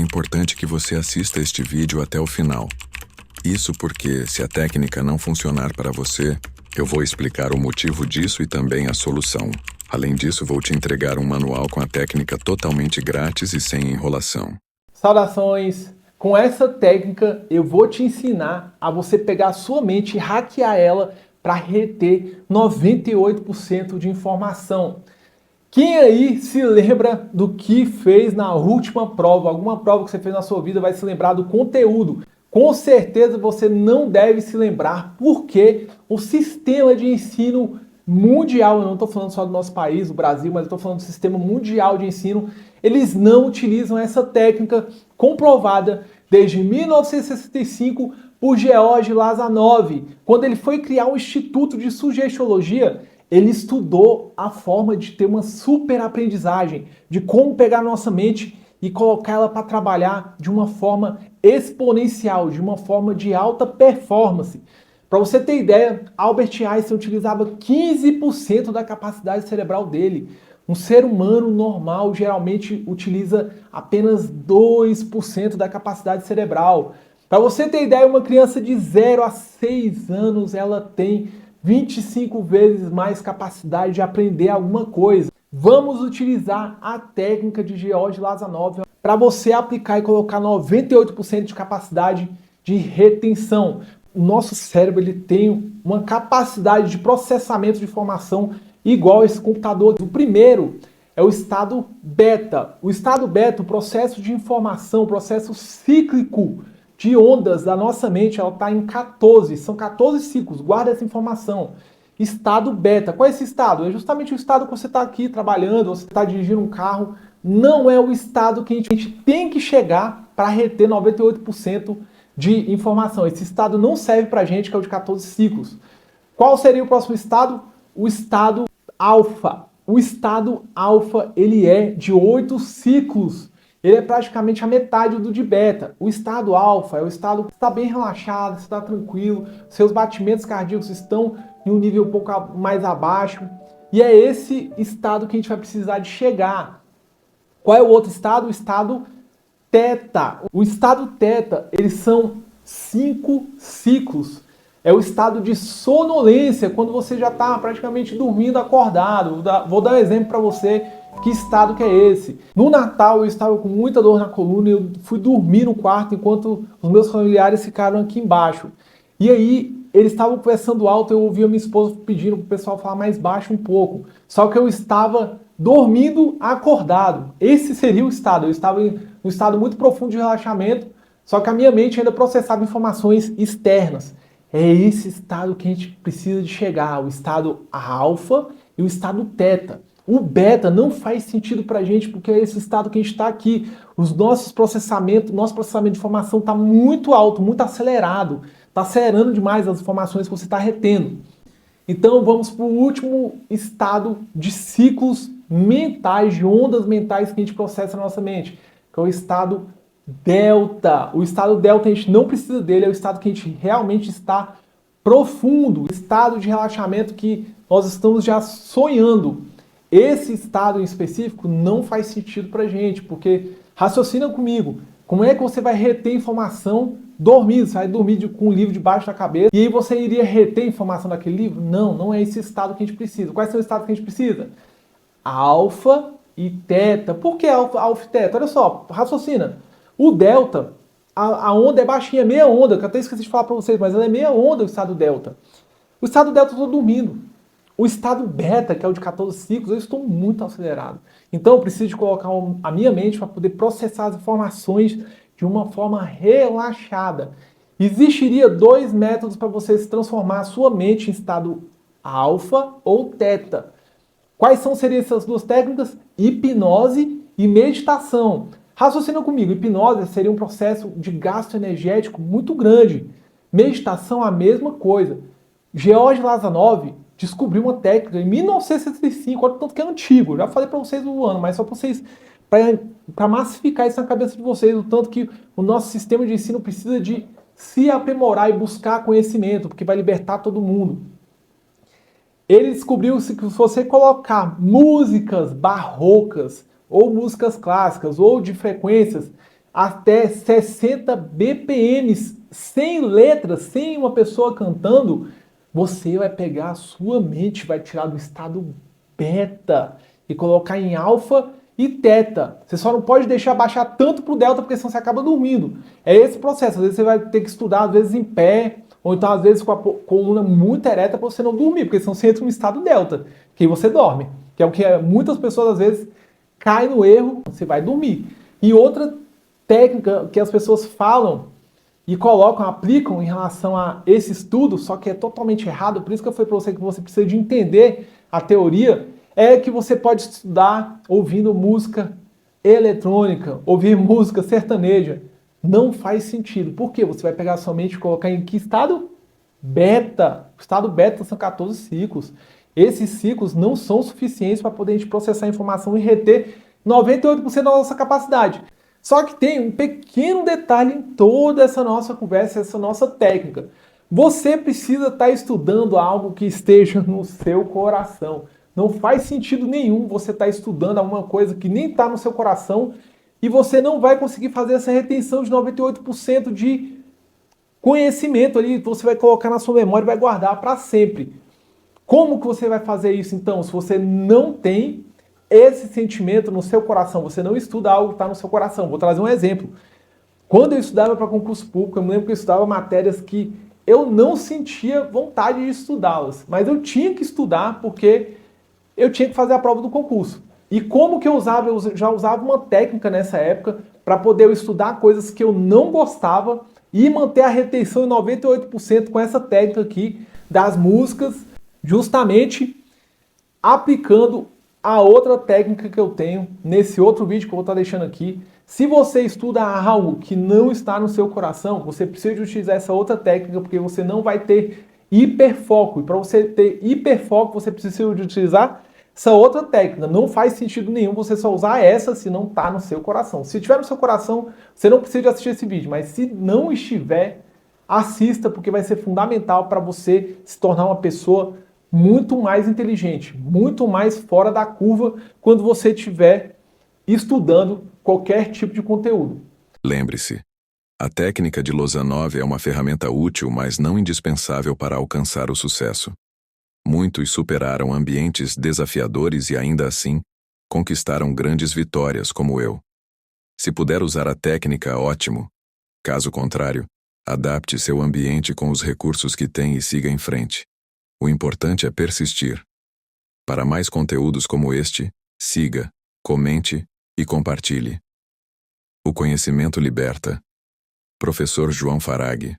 importante que você assista este vídeo até o final. Isso porque, se a técnica não funcionar para você, eu vou explicar o motivo disso e também a solução. Além disso, vou te entregar um manual com a técnica totalmente grátis e sem enrolação. Saudações! Com essa técnica, eu vou te ensinar a você pegar a sua mente e hackear ela para reter 98% de informação. Quem aí se lembra do que fez na última prova? Alguma prova que você fez na sua vida vai se lembrar do conteúdo. Com certeza você não deve se lembrar, porque o sistema de ensino mundial, eu não estou falando só do nosso país, do Brasil, mas eu estou falando do sistema mundial de ensino, eles não utilizam essa técnica comprovada desde 1965 por George Lazarov. Quando ele foi criar um instituto de sugestiologia, ele estudou a forma de ter uma super aprendizagem, de como pegar a nossa mente e colocar ela para trabalhar de uma forma exponencial, de uma forma de alta performance. Para você ter ideia, Albert Einstein utilizava 15% da capacidade cerebral dele. Um ser humano normal geralmente utiliza apenas 2% da capacidade cerebral. Para você ter ideia, uma criança de 0 a 6 anos, ela tem 25 vezes mais capacidade de aprender alguma coisa. Vamos utilizar a técnica de George Lazarov para você aplicar e colocar 98% de capacidade de retenção. O nosso cérebro ele tem uma capacidade de processamento de informação igual a esse computador. O primeiro é o estado beta. O estado beta, o processo de informação, o processo cíclico de ondas da nossa mente, ela está em 14, são 14 ciclos, guarda essa informação. Estado beta, qual é esse estado? É justamente o estado que você está aqui trabalhando, você está dirigindo um carro, não é o estado que a gente tem que chegar para reter 98% de informação. Esse estado não serve para a gente, que é o de 14 ciclos. Qual seria o próximo estado? O estado alfa. O estado alfa, ele é de 8 ciclos. Ele é praticamente a metade do de beta. O estado alfa é o estado que está bem relaxado, está tranquilo, seus batimentos cardíacos estão em um nível um pouco mais abaixo. E é esse estado que a gente vai precisar de chegar. Qual é o outro estado? O estado teta. O estado teta, eles são 5 ciclos. É o estado de sonolência, quando você já está praticamente dormindo acordado. Vou dar um exemplo para você. Que estado que é esse? No Natal eu estava com muita dor na coluna e eu fui dormir no quarto enquanto os meus familiares ficaram aqui embaixo. E aí eles estavam conversando alto, eu ouvi a minha esposa pedindo para o pessoal falar mais baixo um pouco. Só que eu estava dormindo acordado. Esse seria o estado. Eu estava em um estado muito profundo de relaxamento, só que a minha mente ainda processava informações externas. É esse estado que a gente precisa de chegar, o estado alfa e o estado teta. O beta não faz sentido pra gente, porque é esse estado que a gente está aqui. Nosso processamento de informação está muito alto, muito acelerado. Está acelerando demais as informações que você está retendo. Então vamos para o último estado de ciclos mentais, de ondas mentais que a gente processa na nossa mente, que é o estado delta. O estado delta a gente não precisa dele, é o estado que a gente realmente está profundo, o estado de relaxamento que nós estamos já sonhando. Esse estado em específico não faz sentido pra gente, porque raciocina comigo, como é que você vai reter informação dormindo? Você vai dormir com um livro debaixo da cabeça e aí você iria reter informação daquele livro? Não, não é esse estado que a gente precisa. Quais são os estados que a gente precisa? Alfa e teta. Por que alfa e teta? Olha só, raciocina. O delta, a onda é baixinha, meia onda, que eu até esqueci de falar pra vocês, mas ela é meia onda o estado delta. O estado delta eu tô dormindo. O estado beta, que é o de 14 ciclos, eu estou muito acelerado. Então eu preciso de colocar a minha mente para poder processar as informações de uma forma relaxada. Existiria 2 métodos para você se transformar a sua mente em estado alfa ou teta. Quais seriam essas 2 técnicas? Hipnose e meditação. Raciocina comigo, hipnose seria um processo de gasto energético muito grande. Meditação a mesma coisa. George Lazarov descobriu uma técnica em 1965, olha o tanto que é antigo. Eu já falei para vocês o ano, mas só para vocês, para massificar isso na cabeça de vocês, o tanto que o nosso sistema de ensino precisa de se aprimorar e buscar conhecimento, porque vai libertar todo mundo. Ele descobriu que se você colocar músicas barrocas, ou músicas clássicas, ou de frequências até 60 BPMs, sem letras, sem uma pessoa cantando, você vai pegar a sua mente, vai tirar do estado beta e colocar em alfa e teta. Você só não pode deixar baixar tanto pro delta, porque senão você acaba dormindo. É esse processo. Às vezes você vai ter que estudar, às vezes em pé, ou então às vezes com a coluna muito ereta para você não dormir, porque senão você entra no estado delta, que aí você dorme. Que é o que muitas pessoas às vezes caem no erro, você vai dormir. E outra técnica que as pessoas falam e colocam, aplicam em relação a esse estudo, só que é totalmente errado, por isso que eu falei para você que você precisa de entender a teoria, é que você pode estudar ouvindo música eletrônica, ouvir música sertaneja. Não faz sentido. Por quê? Você vai pegar a sua mente e colocar em que estado? Beta. O estado beta são 14 ciclos. Esses ciclos não são suficientes para poder a gente processar a informação e reter 98% da nossa capacidade. Só que tem um pequeno detalhe em toda essa nossa conversa, essa nossa técnica. Você precisa estar estudando algo que esteja no seu coração. Não faz sentido nenhum você estar estudando alguma coisa que nem está no seu coração e você não vai conseguir fazer essa retenção de 98% de conhecimento ali, você vai colocar na sua memória e vai guardar para sempre. Como que você vai fazer isso então, se você não tem esse sentimento no seu coração, você não estuda algo que está no seu coração? Vou trazer um exemplo. Quando eu estudava para concurso público, eu me lembro que eu estudava matérias que eu não sentia vontade de estudá-las, mas eu tinha que estudar porque eu tinha que fazer a prova do concurso. E como que eu usava? Eu já usava uma técnica nessa época para poder eu estudar coisas que eu não gostava e manter a retenção em 98% com essa técnica aqui das músicas, justamente aplicando a outra técnica que eu tenho nesse outro vídeo que eu vou estar deixando aqui. Se você estuda algo que não está no seu coração, você precisa de utilizar essa outra técnica, porque você não vai ter hiperfoco. E para você ter hiperfoco, você precisa de utilizar essa outra técnica. Não faz sentido nenhum você só usar essa se não está no seu coração. Se estiver no seu coração, você não precisa de assistir esse vídeo, mas se não estiver, assista, porque vai ser fundamental para você se tornar uma pessoa muito mais inteligente, muito mais fora da curva quando você estiver estudando qualquer tipo de conteúdo. Lembre-se, a técnica de Lozanov é uma ferramenta útil, mas não indispensável para alcançar o sucesso. Muitos superaram ambientes desafiadores e ainda assim conquistaram grandes vitórias, como eu. Se puder usar a técnica, ótimo. Caso contrário, adapte seu ambiente com os recursos que tem e siga em frente. O importante é persistir. Para mais conteúdos como este, siga, comente e compartilhe. O conhecimento liberta. Professor João Farag.